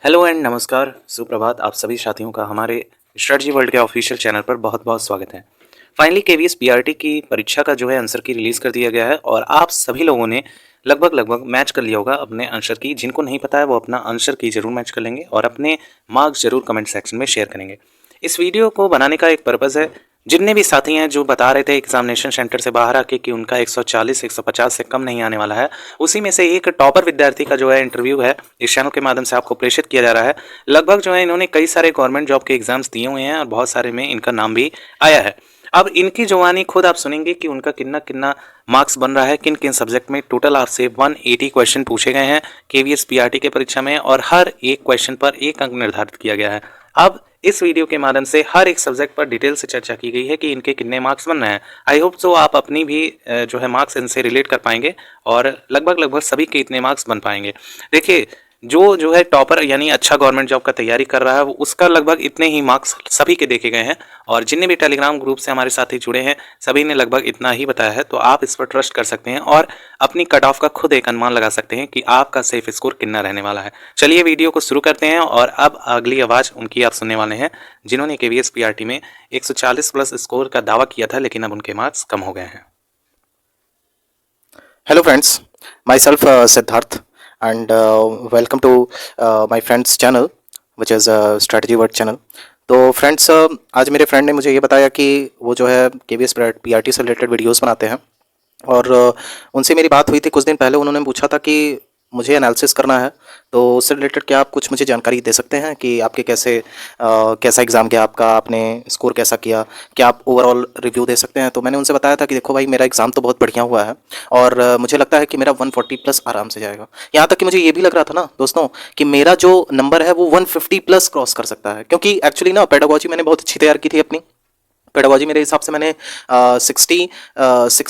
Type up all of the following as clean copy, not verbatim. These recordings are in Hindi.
हेलो एंड नमस्कार, सुप्रभात। आप सभी साथियों का हमारे स्ट्रेटजी वर्ल्ड के ऑफिशियल चैनल पर बहुत बहुत स्वागत है। फाइनली केवीएस पीआरटी की परीक्षा का जो है आंसर की रिलीज़ कर दिया गया है और आप सभी लोगों ने लगभग मैच कर लिया होगा अपने आंसर की। जिनको नहीं पता है वो अपना आंसर की ज़रूर मैच कर लेंगे और अपने मार्क्स ज़रूर कमेंट सेक्शन में शेयर करेंगे। इस वीडियो को बनाने का एक पर्पज़ है, जितने भी साथी हैं जो बता रहे थे एग्जामिनेशन सेंटर से बाहर आके कि उनका 140 150 से कम नहीं आने वाला है, उसी में से एक टॉपर विद्यार्थी का जो है इंटरव्यू है इस चैनल के माध्यम से आपको प्रेषित किया जा रहा है। लगभग जो है इन्होंने कई सारे गवर्नमेंट जॉब के एग्जाम्स दिए हुए हैं और बहुत सारे में इनका नाम भी आया है। अब इनकी जुबानी खुद आप सुनेंगे कि उनका कितना कितना मार्क्स बन रहा है, किन किन सब्जेक्ट में। टोटल आपसे 180 क्वेश्चन पूछे गए हैं केवीएस पीआरटी के परीक्षा में और हर एक क्वेश्चन पर एक अंक निर्धारित किया गया है। अब इस वीडियो के माध्यम से हर एक सब्जेक्ट पर डिटेल से चर्चा की गई है कि इनके कितने मार्क्स बन रहे हैं। आई होप सो आप अपनी भी जो है मार्क्स इनसे रिलेट कर पाएंगे और लगभग सभी के इतने मार्क्स बन पाएंगे। देखिए, जो है टॉपर यानी अच्छा गवर्नमेंट जॉब का तैयारी कर रहा है वो उसका लगभग इतने ही मार्क्स सभी के देखे गए हैं और जितने भी टेलीग्राम ग्रुप से हमारे साथी जुड़े हैं सभी ने लगभग इतना ही बताया है। तो आप इस पर ट्रस्ट कर सकते हैं और अपनी कट ऑफ का खुद एक अनुमान लगा सकते हैं कि आपका सेफ स्कोर कितना रहने वाला है। चलिए वीडियो को शुरू करते हैं और अब अगली आवाज़ उनकी आप सुनने वाले हैं जिन्होंने केवीएस पीआरटी में 140 प्लस स्कोर का दावा किया था, लेकिन अब उनके मार्क्स कम हो गए हैं। Hello friends, myself Siddharth and welcome to my friend's channel which is Strategy Word channel। तो फ्रेंड्स आज मेरे फ्रेंड ने मुझे ये बताया कि वो जो है केवीएस पीआरटी से रिलेटेड वीडियोस बनाते हैं और उनसे मेरी बात हुई थी कुछ दिन पहले। उन्होंने पूछा था कि मुझे एनालिसिस करना है, तो उससे रिलेटेड क्या आप कुछ मुझे जानकारी दे सकते हैं कि आपके कैसा एग्ज़ाम गया, आपका आपने स्कोर कैसा किया, क्या आप ओवरऑल रिव्यू दे सकते हैं। तो मैंने उनसे बताया था कि देखो भाई, मेरा एग्ज़ाम तो बहुत बढ़िया हुआ है और मुझे लगता है कि मेरा 140 प्लस आराम से जाएगा। यहाँ तक कि मुझे ये भी लग रहा था ना दोस्तों कि मेरा जो नंबर है वो 150 प्लस क्रॉस कर सकता है, क्योंकि एक्चुअली ना पेडागोजी मैंने बहुत अच्छी तैयार की थी अपनी। पेडागोजी मेरे हिसाब से मैंने 60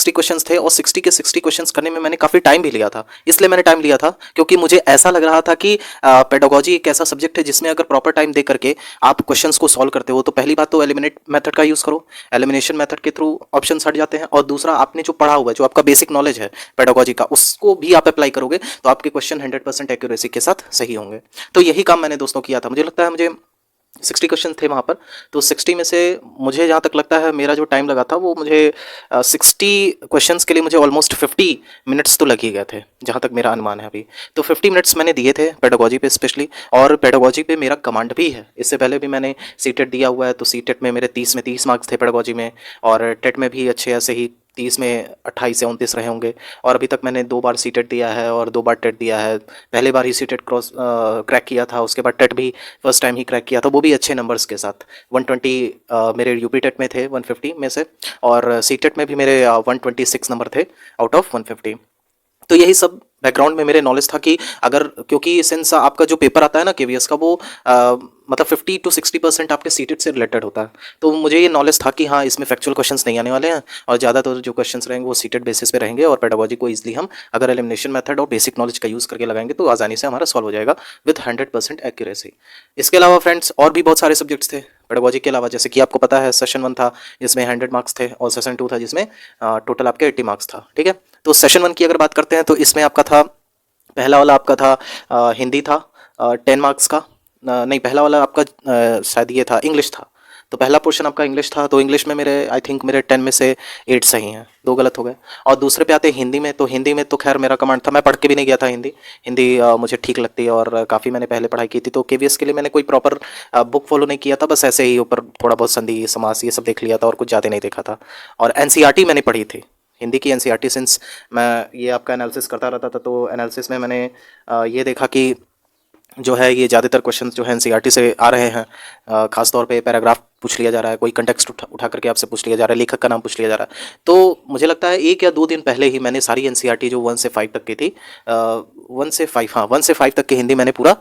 क्वेश्चंस थे और 60 के 60 क्वेश्चंस करने में मैंने काफ़ी टाइम भी लिया था। इसलिए मैंने टाइम लिया था क्योंकि मुझे ऐसा लग रहा था कि पेडागोजी एक ऐसा सब्जेक्ट है जिसमें अगर प्रॉपर टाइम दे करके आप क्वेश्चंस को सॉल्व करते हो तो पहली बात तो एलिमिनेट मेथड का यूज़ करो। एलिमिनेशन मेथड के थ्रू ऑप्शन हट जाते हैं और दूसरा आपने जो पढ़ा हुआ है, जो आपका बेसिक नॉलेज है पेडागोजी का, उसको भी आप अप्लाई करोगे तो आपके क्वेश्चन 100% एक्यूरेसी के साथ सही होंगे। तो यही काम मैंने दोस्तों किया था। मुझे लगता है मुझे 60 क्वेश्चन थे वहाँ पर, तो 60 में से मुझे जहाँ तक लगता है मेरा जो टाइम लगा था वो मुझे 60 क्वेश्चंस के लिए मुझे ऑलमोस्ट 50 मिनट्स तो लग ही गए थे, जहाँ तक मेरा अनुमान है अभी। तो 50 मिनट्स मैंने दिए थे पेडागोजी पे स्पेशली, और पेडागोजी पे मेरा कमांड भी है। इससे पहले भी मैंने सीटेट दिया हुआ है, तो सीटेट में मेरे 30 में 30 मार्क्स थे पेडागोजी में, और टेट में भी अच्छे ऐसे ही 30 में 28 से 29 रहे होंगे। और अभी तक मैंने 2 बार सीटेट दिया है और 2 बार टेट दिया है। पहले बार ही सीटेट क्रैक किया था, उसके बाद टेट भी फर्स्ट टाइम ही क्रैक किया था, वो भी अच्छे नंबर्स के साथ। 120 मेरे यूपी टेट में थे 150 में से, और सी टेट में भी मेरे 126 नंबर थे आउट ऑफ 150। तो यही सब बैकग्राउंड में मेरे नॉलेज था कि अगर, क्योंकि सिंस आपका जो पेपर आता है ना केवीएस का, वो मतलब 50 to 60% आपके सीटेट से रिलेटेड होता है। तो मुझे ये नॉलेज था कि हाँ, इसमें फैक्चुअल क्वेश्चंस नहीं आने वाले हैं और ज़्यादातर जो क्वेश्चंस रहेंगे वो सीटेट बेसिस पे रहेंगे, और पेडागोजी को इजीली हम अगर एलिमिनेशन मेथड और बेसिक नॉलेज का यूज़ करके लगाएंगे तो आसानी से हमारा सॉल्व हो जाएगा विद 100% एक्यूरेसी। इसके अलावा फ्रेंड्स और भी बहुत सारे सब्जेक्ट्स थे पेडागोजी के अलावा, जैसे कि आपको पता है सेशन 1 था जिसमें 100 मार्क्स थे, और सेशन 2 था जिसमें टोटल आपके 80 मार्क्स था। ठीक है, तो सेशन 1 की अगर बात करते हैं तो इसमें आपका था, पहला वाला आपका था हिंदी था 10 मार्क्स का। नहीं, पहला वाला आपका शायद ये था, इंग्लिश था। तो पहला पोर्शन आपका इंग्लिश था, तो इंग्लिश में मेरे आई थिंक मेरे 10 में से 8 सही हैं, 2 गलत हो गए। और दूसरे पे आते हैं हिंदी में, तो हिंदी में तो खैर मेरा कमांड था, मैं पढ़ के भी नहीं गया था हिंदी। हिंदी मुझे ठीक लगती है और काफ़ी मैंने पहले पढ़ाई की थी, तो केवीएस के लिए मैंने कोई प्रॉपर बुक फॉलो नहीं किया था, बस ऐसे ही ऊपर थोड़ा बहुत संधि समास ये सब देख लिया था और कुछ ज़्यादा नहीं देखा था। और एनसीईआरटी मैंने पढ़ी थी, हिंदी की एनसीईआरटी, सिंस मैं ये आपका एनालिसिस करता रहता था, तो एनालिसिस में मैंने ये देखा कि जो है ये ज़्यादातर क्वेश्चन जो है एनसीईआरटी से आ रहे हैं। खास तौर पे पैराग्राफ पूछ लिया जा रहा है, कोई कंटेक्स्ट उठा करके आपसे पूछ लिया जा रहा है, लेखक का नाम पूछ लिया जा रहा है। तो मुझे लगता है 1 या 2 दिन पहले ही मैंने सारी एनसीईआरटी जो 1 से 5 तक की थी, 1 से 5, हाँ 1 से 5 तक की हिंदी मैंने पूरा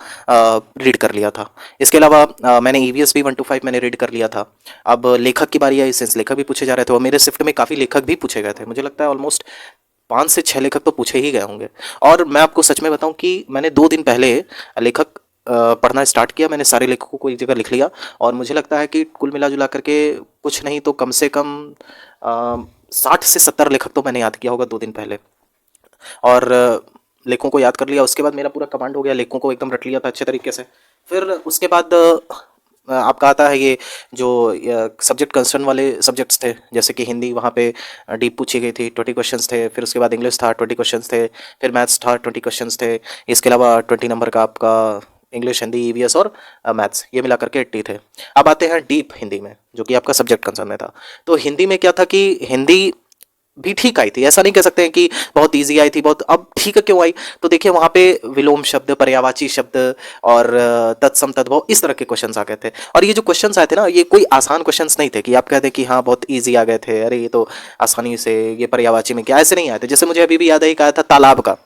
रीड कर लिया था। इसके अलावा मैंने ईवीएस भी 1 to 5 मैंने रीड कर लिया था। अब लेखक की बारी आई, सिंस लेखक भी पूछे जा रहे थे और मेरे शिफ्ट में काफ़ी लेखक भी पूछे गए थे। मुझे लगता है ऑलमोस्ट 5 से 6 लेखक तो पूछे ही गए होंगे। और मैं आपको सच में बताऊं कि मैंने 2 दिन पहले लेखक पढ़ना स्टार्ट किया, मैंने सारे लेखकों को एक जगह लिख लिया, और मुझे लगता है कि कुल मिला जुला करके कुछ नहीं तो कम से कम 60 से 70 लेखक तो मैंने याद किया होगा 2 दिन पहले। और लेखों को याद कर लिया, उसके बाद मेरा पूरा कमांड हो गया, लेखों को एकदम रट लिया था अच्छे तरीके से। फिर उसके बाद आपका आता है ये जो सब्जेक्ट कंसर्न वाले सब्जेक्ट्स थे, जैसे कि हिंदी वहाँ पे डीप पूछी गई थी, 20 क्वेश्चंस थे। फिर उसके बाद इंग्लिश था, 20 क्वेश्चंस थे। फिर मैथ्स था, 20 क्वेश्चंस थे। इसके अलावा 20 नंबर का आपका इंग्लिश, हिंदी, ईवीएस और मैथ्स, ये मिला करके 80 थे। अब आते हैं डीप हिंदी में, जो कि आपका सब्जेक्ट कंसर्न में था। तो हिंदी में क्या था कि हिंदी भी ठीक आई थी, ऐसा नहीं कह सकते हैं कि बहुत इजी आई थी बहुत। अब ठीक है, क्यों आई? तो देखिए वहाँ पे विलोम शब्द, पर्यायवाची शब्द और तत्सम तद्भव, इस तरह के क्वेश्चंस आ गए थे। और ये जो क्वेश्चंस आए थे ना, ये कोई आसान क्वेश्चंस नहीं थे कि आप कहते कि हाँ बहुत इजी आ गए थे, अरे ये तो आसानी से, ये पर्यायवाची में क्या, ऐसे नहीं आए थे। जैसे मुझे अभी भी याद है, एक आया था तालाब का।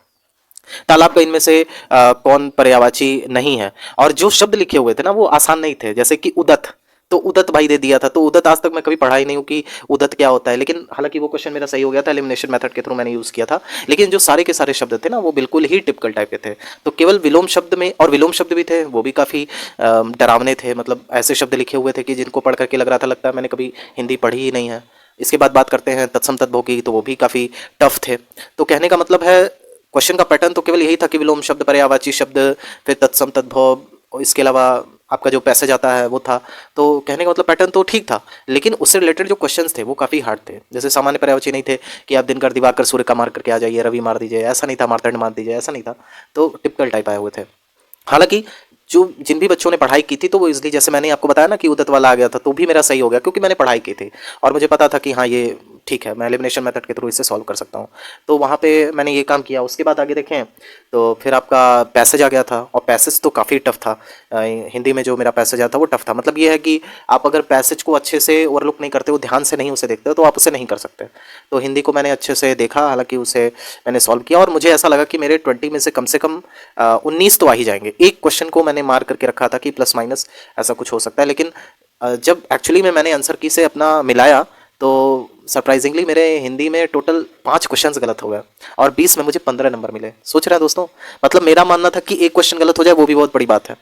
तालाब का इनमें से कौन पर्यायवाची नहीं है? और जो शब्द लिखे हुए थे ना वो आसान नहीं थे, जैसे कि उदत, तो उदत भाई दे दिया था। तो उदत आज तक मैं कभी पढ़ा ही नहीं हूँ कि उदत क्या होता है, लेकिन हालांकि वो क्वेश्चन मेरा सही हो गया था, एलिमिनेशन मेथड के थ्रू मैंने यूज़ किया था। लेकिन जो सारे के सारे शब्द थे ना वो बिल्कुल ही टिपिकल टाइप के थे। तो केवल विलोम शब्द में, और विलोम शब्द भी थे वो भी काफ़ी डरावने थे, मतलब ऐसे शब्द लिखे हुए थे कि जिनको पढ़ करके लग रहा था, लगता है मैंने कभी हिंदी पढ़ी ही नहीं है। इसके बाद बात करते हैं तत्सम तद्भव की, तो वो भी काफ़ी टफ थे। तो कहने का मतलब है, क्वेश्चन का पैटर्न तो केवल यही था कि विलोम शब्द, पर्यायवाची शब्द, फिर तत्सम तद्भव, और इसके अलावा आपका जो पैसेज आता है वो था। तो कहने का मतलब पैटर्न तो ठीक था, लेकिन उससे रिलेटेड जो क्वेश्चंस थे वो काफ़ी हार्ड थे। जैसे सामान्य पर्यायवाची नहीं थे कि आप दिनकर, दिवाकर, सूर्य का मार करके आ जाइए, रवि मार दीजिए, ऐसा नहीं था, मार्तंड मार दीजिए, ऐसा नहीं था। तो टिपिकल टाइप आए हुए थे। हालांकि जो जिन भी बच्चों ने पढ़ाई की थी, तो वो इसलिए, जैसे मैंने आपको बताया ना कि उदत वाला आ गया था, तो भी मेरा सही हो गया क्योंकि मैंने पढ़ाई की थी और मुझे पता था कि हाँ ये ठीक है, मैं एलिमिनेशन मेथड के थ्रू इसे सॉल्व कर सकता हूँ। तो वहाँ पे मैंने ये काम किया। उसके बाद आगे देखें तो फिर आपका पैसेज आ गया था, और पैसेज तो काफ़ी टफ था। हिंदी में जो मेरा पैसेज आया था वो टफ था। मतलब ये है कि आप अगर पैसेज को अच्छे से ओवरलुक नहीं करते हो, ध्यान से नहीं उसे देखते हो, तो आप उसे नहीं कर सकते। तो हिंदी को मैंने अच्छे से देखा, हालांकि उसे मैंने सॉल्व किया, और मुझे ऐसा लगा कि मेरे 20 में से कम 19 तो आ ही जाएंगे। एक क्वेश्चन को मैंने मार्क करके रखा था कि प्लस माइनस ऐसा कुछ हो सकता है, लेकिन जब एक्चुअली में मैंने आंसर की से अपना मिलाया, तो सरप्राइजिंगली मेरे हिंदी में टोटल 5 क्वेश्चंस गलत हो गए और 20 में मुझे 15 नंबर मिले। सोच रहे हैं दोस्तों, मतलब मेरा मानना था कि एक क्वेश्चन गलत हो जाए वो भी बहुत बड़ी बात है,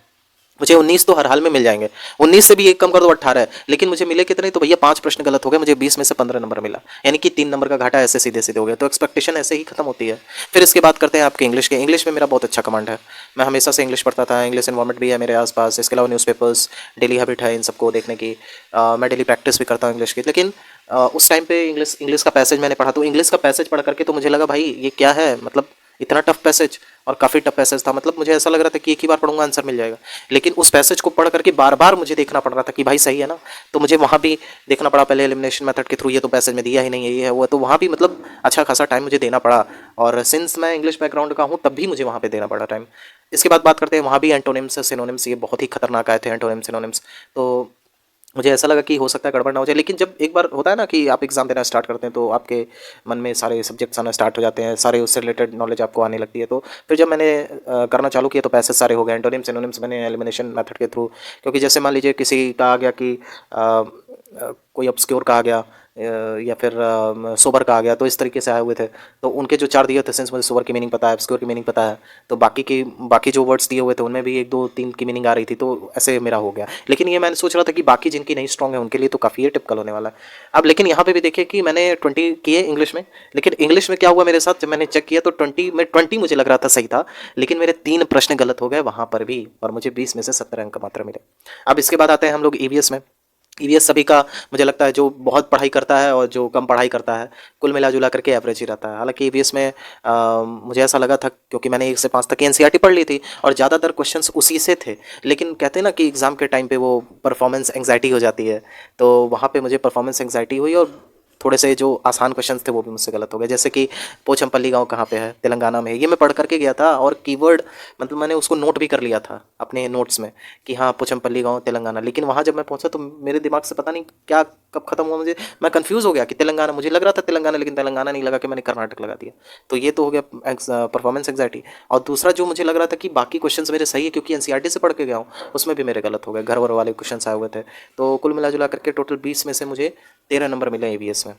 मुझे 19 तो हर हाल में मिल जाएंगे। 19 से भी एक कम कर दो 18 है, लेकिन मुझे मिले कितने? तो भैया 5 प्रश्न गलत हो गए, मुझे 20 में से 15 नंबर मिला, यानी कि 3 नंबर का घाटा ऐसे सीधे सीधे हो गया। तो एक्सपेक्टेशन ऐसे ही खत्म होती है। फिर इसके बात करते हैं आपके इंग्लिश के। इंग्लिश में मेरा बहुत अच्छा कमांड है, मैं हमेशा से इंग्लिश पढ़ता था, इंग्लिश इन्वायरमेंट भी है मेरे आसपास। इसके अलावा न्यूज़पेपर्स, डेली हैबिट है इन सबको देखने की। मैं डेली प्रैक्टिस भी करता हूँ इंग्लिश की। लेकिन उस टाइम पे इंग्लिश का पैसेज मैंने पढ़ा, तो इंग्लिश का पैसेज पढ़ करके तो मुझे लगा भाई ये क्या है, मतलब इतना टफ पैसेज, और काफ़ी टफ पैसेज था। मतलब मुझे ऐसा लग रहा था कि एक ही बार पढ़ूंगा आंसर मिल जाएगा, लेकिन उस पैसेज को पढ़ करके बार बार मुझे देखना पड़ रहा था कि भाई सही है ना। तो मुझे वहाँ भी देखना पड़ा पहले एलिमिनेशन मेथड के थ्रू, ये तो पैसेज में दिया ही नहीं है, ये है वो है। तो वहाँ भी मतलब अच्छा खासा टाइम मुझे देना पड़ा, और सिंस मैं इंग्लिश बैकग्राउंड का हूँ तब भी मुझे वहाँ पे देना पड़ा टाइम। इसके बाद बात करते हैं, वहाँ भी एंटोनिम्स, सिनोनिम्स, ये बहुत ही खतरनाक आए थे एंटोनिम्स, सिनोनिम्स। तो मुझे ऐसा लगा कि हो सकता है गड़बड़ ना हो जाए, लेकिन जब एक बार होता है ना कि आप एग्जाम देना स्टार्ट करते हैं, तो आपके मन में सारे सब्जेक्ट्स आना स्टार्ट हो जाते हैं, सारे उससे रिलेटेड नॉलेज आपको आने लगती है। तो फिर जब मैंने करना चालू किया तो पैसेज सारे हो गए। एंटोनिम्स, सिनोनिम्स मैंने एलिमिनेशन मेथड के थ्रू, क्योंकि जैसे मान लीजिए किसी का आ गया कि कोई ऑब्सक्योर का आ गया, या फिर सोबर का आ गया, तो इस तरीके से आए हुए थे। तो उनके जो 4 दिए थे, सिंस मुझे सोबर की मीनिंग पता है, ऑब्सक्योर की मीनिंग पता है, तो बाकी जो वर्ड्स दिए हुए थे उनमें भी 1 2 3 की मीनिंग आ रही थी, तो ऐसे मेरा हो गया। लेकिन ये मैंने सोच रहा था कि बाकी जिनकी नहीं स्ट्रॉन्ग है उनके लिए तो काफ़ी ये टिपिकल होने वाला है। अब लेकिन यहाँ पे भी देखिए कि मैंने 20 किए इंग्लिश में, लेकिन इंग्लिश में क्या हुआ मेरे साथ, जब मैंने चेक किया तो 20 मुझे लग रहा था सही था, लेकिन मेरे 3 प्रश्न गलत हो गए वहाँ पर भी, और मुझे 20 में से 17 अंक मात्र मिले। अब इसके बाद आते हैं हम लोग ईवीएस में। ईवीएस सभी का मुझे लगता है, जो बहुत पढ़ाई करता है और जो कम पढ़ाई करता है, कुल मिला जुला करके एवरेज ही रहता है। हालांकि ईवीएस में मुझे ऐसा लगा था, क्योंकि मैंने 1 से 5 तक की एनसीईआरटी पढ़ ली थी और ज़्यादातर क्वेश्चंस उसी से थे। लेकिन कहते हैं ना कि एग्ज़ाम के टाइम पे वो परफॉर्मेंस एंग्जाइटी हो जाती है, तो वहाँ पे मुझे परफॉर्मेंस एंग्जाइटी हुई, और थोड़े से जो आसान क्वेश्चंस थे वो भी मुझसे गलत हो गए। जैसे कि पोचमपल्ली गांव कहाँ पे है? तेलंगाना में है। ये मैं पढ़ करके गया था, और कीवर्ड मतलब मैंने उसको नोट भी कर लिया था अपने नोट्स में कि हाँ पोचमपल्ली गांव तेलंगाना। लेकिन वहाँ जब मैं पहुँचा तो मेरे दिमाग से पता नहीं क्या कब खत्म हुआ, मुझे मैं कंफ्यूज हो गया कि तेलंगाना, मुझे लग रहा था तेलंगाना, लेकिन तेलंगाना नहीं लगा, कि मैंने कर्नाटक लगा दिया। तो ये तो हो गया परफॉर्मेंस एंग्जाइटी। और दूसरा जो मुझे लग रहा था कि बाकी क्वेश्चंस मेरे सही है क्योंकि एनसीईआरटी से पढ़ के गया हूँ, उसमें भी मेरे गलत हो गए, घर वर वाले क्वेश्चन आए हुए थे। तो कुल मिला जुला करके टोटल 20 में से मुझे 13 नंबर मिले ईवीएस में।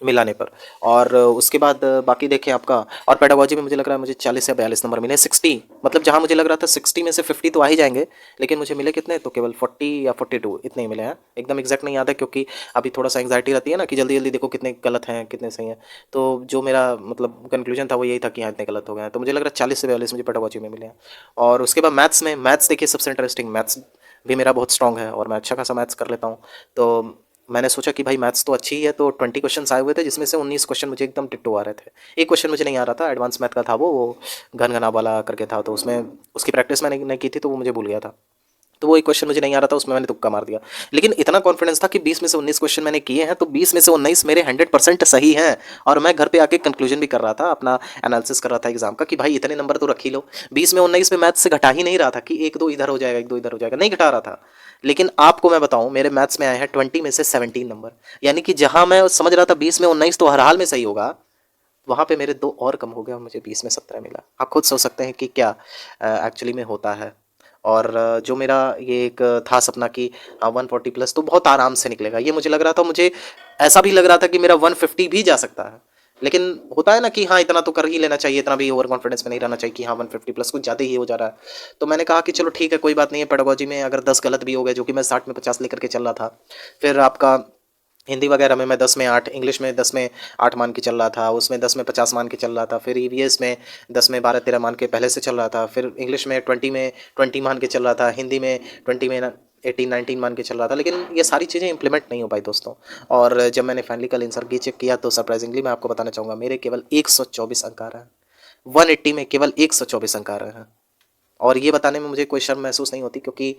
मिलाने पर। और उसके बाद बाकी देखें आपका, और पेडागोजी में मुझे लग रहा है मुझे 40 या 42 नंबर मिले, 60, मतलब जहाँ मुझे लग रहा था 60 में से 50 तो आ ही जाएंगे, लेकिन मुझे मिले कितने, तो केवल 40 या 42 इतने ही मिले हैं। एकदम एग्जैक्ट नहीं याद है, क्योंकि अभी थोड़ा सा एंग्जाइटी रहती है ना कि जल्दी जल्दी देखो कितने गलत हैं कितने सही हैं। तो जो मेरा मतलब कंक्लूजन था वो यही था कि हाँ इतने गलत हो गए हैं, तो मुझे लग रहा है 40 से 42 मुझे पेडागोजी में मिले हैं। और उसके बाद मैथ्स में, मैथ्स देखिए सबसे इंटरेस्टिंग, मैथ्स भी मेरा बहुत स्ट्रॉन्ग है और मैं अच्छा खासा मैथ्स कर लेता हूँ। तो मैंने सोचा कि भाई मैथ्स तो अच्छी ही है, तो 20 क्वेश्चन आए हुए थे जिसमें से 19 क्वेश्चन मुझे एकदम टिट्टो आ रहे थे। एक क्वेश्चन मुझे नहीं आ रहा था, एडवांस मैथ का था वो घन घना वाला करके था, तो उसमें उसकी प्रैक्टिस मैंने नहीं की थी तो वो मुझे भूल गया था। तो वो एक क्वेश्चन मुझे नहीं आ रहा था, उसमें मैंने तुक्का मार दिया। लेकिन इतना कॉन्फिडेंस था कि 20 में से 19 क्वेश्चन मैंने किए हैं, तो 20 में से 19 मेरे 100% सही हैं। और मैं घर पे आके कंक्लूजन भी कर रहा था, अपना एनालिसिस कर रहा था एग्जाम का कि भाई इतने नंबर तो रख ही लो। 20 में 19 में मैथ्स से घटा ही नहीं रहा था कि एक दो इधर हो जाएगा एक दो इधर हो जाएगा, नहीं घटा रहा था। लेकिन आपको मैं बताऊं, मेरे मैथ्स में आए हैं 20 में से 17 नंबर। यानी कि जहां मैं समझ रहा था 20 में 19 तो हर हाल में सही होगा, वहां पे मेरे दो और कम हो गया, मुझे 20 में 17 मिला। आप खुद सोच सकते हैं कि क्या एक्चुअली में होता है। और जो मेरा ये एक था सपना कि 140 प्लस तो बहुत आराम से निकलेगा, ये मुझे लग रहा था, मुझे ऐसा भी लग रहा था कि मेरा 150 भी जा सकता है। लेकिन होता है ना कि हाँ इतना तो कर ही लेना चाहिए, इतना भी ओवर कॉन्फिडेंस में नहीं रहना चाहिए कि हाँ 150 प्लस कुछ ज़्यादा ही हो जा रहा है। तो मैंने कहा कि चलो ठीक है कोई बात नहीं है, पेडागोजी में अगर 10 गलत भी हो गए, जो कि मैं 60 में 50 लेकर के चल रहा था, फिर आपका हिंदी वगैरह में मैं 10 में 8, इंग्लिश में 10 में 8 मान के चल रहा था, उसमें 10 में 50 मान के चल रहा था, फिर ईवीएस में 10 में 12-13 मान के पहले से चल रहा था, फिर इंग्लिश में 20 में 20 मान के चल रहा था, हिंदी में 20 में 18-19 मान के चल रहा था। लेकिन ये सारी चीज़ें इंप्लीमेंट नहीं हो पाई दोस्तों। और जब मैंने फाइनली कल आंसर की चेक किया तो सरप्राइजिंगली मैं आपको बताना चाहूँगा मेरे केवल 124 अंक आ रहे हैं। 180 में केवल 124 अंक आ रहे हैं। और ये बताने में मुझे कोई शर्म महसूस नहीं होती, क्योंकि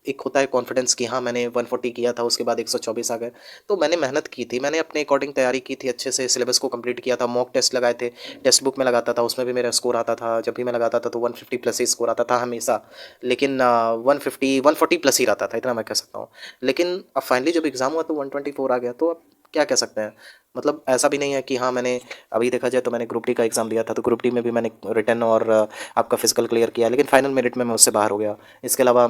एक होता है कॉन्फिडेंस कि हाँ मैंने 140 किया था, उसके बाद 124 आ गए। तो मैंने मेहनत की थी, मैंने अपने अकॉर्डिंग तैयारी की थी, अच्छे से सिलेबस को कंप्लीट किया था, मॉक टेस्ट लगाए थे, टेक्स्ट बुक में लगाता था, उसमें भी मेरा स्कोर आता था, जब भी मैं लगाता था तो 150 प्लस ही स्कोर आता था हमेशा। लेकिन 150 140 प्लस ही रहता था, इतना मैं कह सकता हूँ। लेकिन अब फाइनली जब एग्ज़ाम हुआ तो 124 आ गया, तो अब क्या कह सकते हैं। मतलब ऐसा भी नहीं है कि हाँ मैंने, अभी देखा जाए तो मैंने ग्रुप डी का एग्ज़ाम दिया था, तो ग्रुप डी में भी मैंने रिटन और आपका फिजिकल क्लियर किया, लेकिन फाइनल मेरिट में मैं उससे बाहर हो गया। इसके अलावा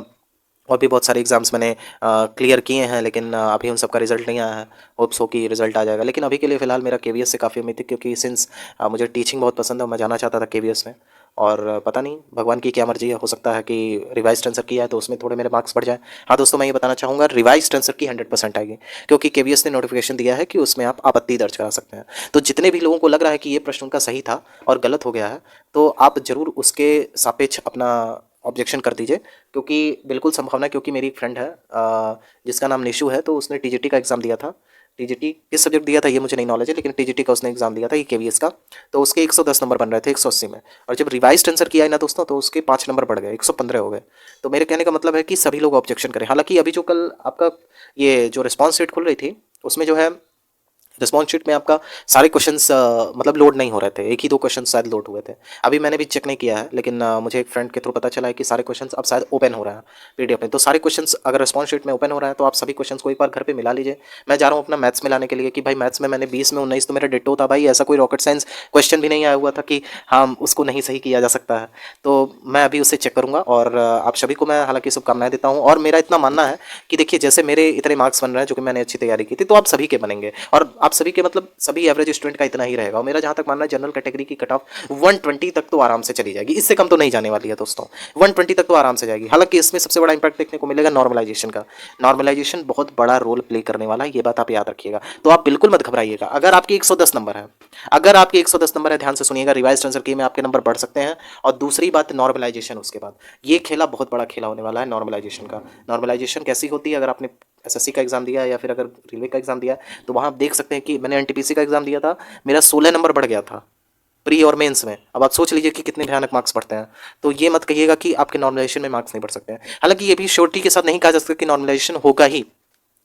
और भी बहुत सारे एग्ज़ाम्स मैंने क्लियर किए हैं, लेकिन अभी उन सब का रिज़ल्ट नहीं आया है। होप्स हो कि रिज़ल्ट आ जाएगा, लेकिन अभी के लिए फ़िलहाल मेरा केवीएस से काफ़ी उम्मीद थी, क्योंकि सिंस मुझे टीचिंग बहुत पसंद है और मैं जाना चाहता था केवीएस में। और पता नहीं भगवान की क्या मर्ज़ी है, हो सकता है कि रिवाइज़ आंसर किया है तो उसमें थोड़े मेरे मार्क्स बढ़ जाएँ। हाँ दोस्तों, मैं ये बताना चाहूँगा रिवाइज़ आंसर की 100% आएगी, क्योंकि केवीएस ने नोटिफिकेशन दिया है कि उसमें आप आपत्ति दर्ज करा सकते हैं। तो जितने भी लोगों को लग रहा है कि ये प्रश्न उनका सही था और गलत हो गया है, तो आप ज़रूर उसके सापेक्ष अपना ऑब्जेक्शन कर दीजिए, क्योंकि बिल्कुल संभावना है, क्योंकि मेरी एक फ्रेंड है जिसका नाम निशु है, तो उसने टीजीटी का एग्ज़ाम दिया था। टीजीटी किस सब्जेक्ट दिया था ये मुझे नहीं नॉलेज है, लेकिन टीजीटी का उसने एग्ज़ाम दिया था, ये केवीएस का। तो उसके 110 नंबर बन रहे थे 180 में, और जब रिवाइज्ड आंसर किया है ना दोस्तों, तो उसके 5 नंबर बढ़ गए, 115 हो गए। तो मेरे कहने का मतलब है कि सभी लोग ऑब्जेक्शन करें। हालांकि अभी जो कल आपका ये जो रिस्पॉन्स शीट खुल रही थी, उसमें जो है रिस्पॉन्स शीट में आपका सारे क्वेश्चंस मतलब लोड नहीं हो रहे थे, एक ही दो क्वेश्चन शायद लोड हुए थे। अभी मैंने भी चेक नहीं किया है, लेकिन मुझे एक फ्रेंड के थ्रू पता चला है कि सारे क्वेश्चंस अब शायद ओपन हो रहे हैं पीडीएफ में। तो सारे क्वेश्चंस अगर रिस्पॉन्स शीट में ओपन हो रहा है तो आप सभी क्वेश्चंस को एक बार घर पे मिला लीजिए। मैं जा रहा हूँ अपना मैथ्स मिलाने के लिए, कि भाई मैथ्स में मैंने 20 में 19 तो मेरा डिट्टो था भाई, ऐसा कोई रॉकेट साइंस क्वेश्चन भी नहीं आया हुआ था कि हाँ उसको नहीं सही किया जा सकता है। तो मैं अभी उससे चेक करूँगा, और आप सभी को मैं हालांकि शुभकामनाएं देता हूँ। और मेरा इतना मानना है कि देखिए जैसे मेरे इतने मार्क्स बन रहे हैं, जो कि मैंने अच्छी तैयारी की थी, तो आप सभी के बनेंगे, और आप सभी के मतलब सभी एवरेज स्टूडेंट का इतना ही रहेगा। और मेरा जहां तक मानना है जनरल कैटेगरी की कट ऑफ 120 तक तो आराम से चली जाएगी, इससे कम तो नहीं जाने वाली है दोस्तों। 120 तक तो आराम से जाएगी। हालांकि इसमें सबसे बड़ा इंपैक्ट देखने को मिलेगा नॉर्मलाइजेशन का। नॉर्मलाइजेशन बहुत बड़ा रोल प्ले करने वाला है, ये बात आप याद रखिएगा। तो आप बिल्कुल मत घबराइएगा। अगर आपके 110 नंबर है, अगर आपके 110 नंबर है, ध्यान से सुनिएगा, रिवाइज आंसर की में आपके नंबर बढ़ सकते हैं। और दूसरी बात नॉर्मलाइजेशन, उसके बाद ये खेला बहुत बड़ा खेला होने वाला है नॉर्मलाइजेशन का। नॉर्मलाइजेशन कैसी होती है, अगर आपने एसएससी का एग्जाम दिया है या फिर अगर रेलवे का एग्जाम दिया है, तो वहाँ आप देख सकते हैं कि मैंने एनटीपीसी का एग्जाम दिया था, मेरा 16 नंबर बढ़ गया था प्री और मेंस में। अब आप सोच लीजिए कि कितने भयानक मार्क्स बढ़ते हैं। तो ये मत कहिएगा कि आपके नॉर्मलाइजेशन में मार्क्स नहीं बढ़ सकते हैं। हालांकि ये भी श्योरिटी के साथ नहीं कहा जा सकता कि नॉर्मलाइजेशन होगा ही,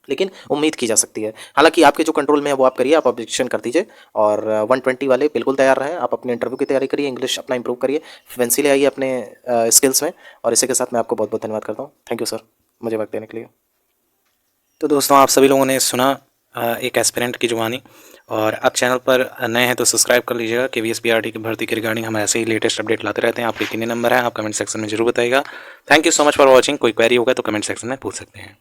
लेकिन उम्मीद की जा सकती है। हालांकि आपके जो कंट्रोल में है वो आप करिए, आप ऑब्जेक्शन कर दीजिए। और 120 वाले बिल्कुल तैयार रहें, आप अपने इंटरव्यू की तैयारी करिए, इंग्लिश अपना इंप्रूव करिए, फ्लुएंसी ले आइए अपने स्किल्स में। और इसी के साथ मैं आपको बहुत बहुत धन्यवाद करता हूँ। थैंक यू सर, मुझे वक्त देने के लिए। तो दोस्तों आप सभी लोगों ने सुना एक एस्पिरेंट की जुबानी, और आप चैनल पर नए हैं तो सब्सक्राइब कर लीजिएगा। केवीएस पीआरटी की भर्ती के रिगार्डिंग हम ऐसे ही लेटेस्ट अपडेट लाते रहते हैं। आपके कितने नंबर हैं आप कमेंट सेक्शन में जरूर बताइएगा। Thank you so much for watching. कोई क्वेरी होगा तो कमेंट सेक्शन में पूछ सकते हैं।